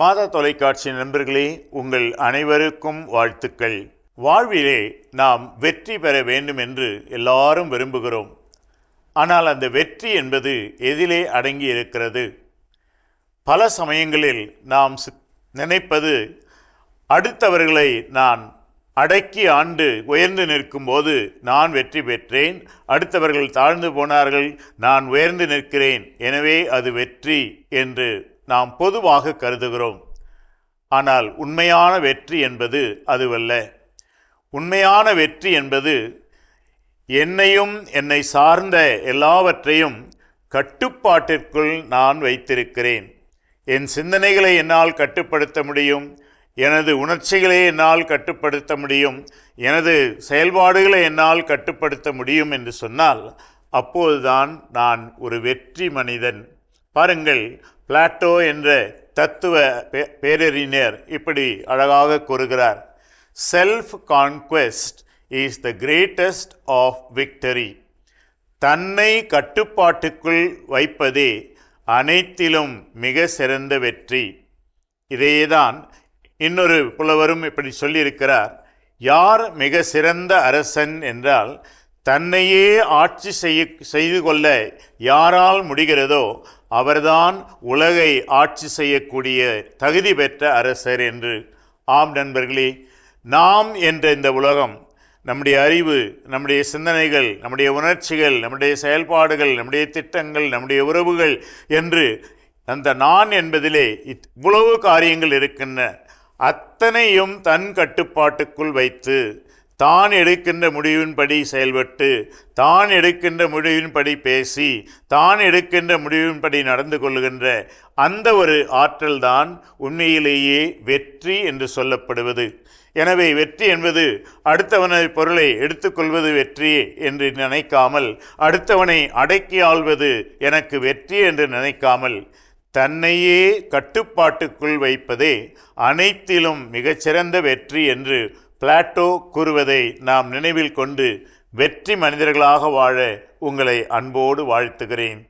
மாதா தொலைக்காட்சி நண்பர்களே, உங்கள் அனைவருக்கும் வாழ்த்துக்கள். வாழ்விலே நாம் வெற்றி பெற வேண்டும் என்று எல்லாரும் விரும்புகிறோம். ஆனால் அந்த வெற்றி என்பது எதிலே அடங்கி இருக்கிறது? பல சமயங்களில் நாம் நினைப்பது, அடுத்தவர்களை நான் அடக்கி ஆண்டு உயர்ந்து நிற்கும்போது நான் வெற்றி பெற்றேன், அடுத்தவர்கள் தாழ்ந்து போனார்கள், நான் உயர்ந்து நிற்கிறேன், எனவே அது வெற்றி என்று நாம் பொதுவாக கருதுகிறோம். ஆனால் உண்மையான வெற்றி என்பது அதுவல்ல. உண்மையான வெற்றி என்பது என்னையும் என்னை சார்ந்த எல்லாவற்றையும் கட்டுப்பாட்டிற்குள் நான் வைத்திருக்கிறேன். என் சிந்தனைகளை என்னால் கட்டுப்படுத்த முடியும், எனது உணர்ச்சிகளை என்னால் கட்டுப்படுத்த முடியும், எனது செயல்பாடுகளை என்னால் கட்டுப்படுத்த முடியும் என்று சொன்னால் அப்போதுதான் நான் ஒரு வெற்றி மனிதன். பாருங்கள், பிளாட்டோ என்ற தத்துவ பேரறிஞர் இப்படி அழகாக கூறுகிறார், self conquest is the greatest of victory. தன்னை கட்டுப்பாட்டுக்குள் வைப்பதே அனைத்திலும் மிக சிறந்த வெற்றி. இதையேதான் இன்னொரு புலவரும் இப்படி சொல்லியிருக்கிறார், யார் மிக சிறந்த அரசன் என்றால், தன்னையே ஆட்சி செய்து கொள்ள யாரால் முடிகிறதோ அவர்தான் உலகை ஆட்சி செய்யக்கூடிய தகுதி பெற்ற அரசர் என்று. ஆம் நண்பர்களே, நாம் என்ற இந்த உலகம், நம்முடைய அறிவு, நம்முடைய சிந்தனைகள், நம்முடைய உணர்ச்சிகள், நம்முடைய செயல்பாடுகள், நம்முடைய திட்டங்கள், நம்முடைய உறவுகள் என்று அந்த நான் என்பதிலே இவ்வளவு காரியங்கள் இருக்கின்றன. அத்தனையும் தன் கட்டுப்பாட்டுக்குள் வைத்து தான் எடுக்கின்ற முடிவின்படி செயல்பட்டு, தான் எடுக்கின்ற முடிவின்படி பேசி, தான் எடுக்கின்ற முடிவின்படி நடந்து கொள்கின்ற அந்த ஒரு ஆற்றல்தான் உண்மையிலேயே வெற்றி என்று சொல்லப்படுவது. எனவே வெற்றி என்பது அடுத்தவனது பொருளை எடுத்துக்கொள்வது வெற்றி என்று நினைக்காமல், அடுத்தவனை அடக்கி ஆள்வது எனக்கு வெற்றி என்று நினைக்காமல், தன்னையே கட்டுப்பாட்டுக்குள் வைப்பதே அனைத்திலும் மிகச்சிறந்த வெற்றி என்று பிளாட்டோ கூறுவதை நாம் நினைவில் கொண்டு வெற்றி மனிதர்களாக வாழ உங்களை அன்போடு வாழ்த்துகிறேன்.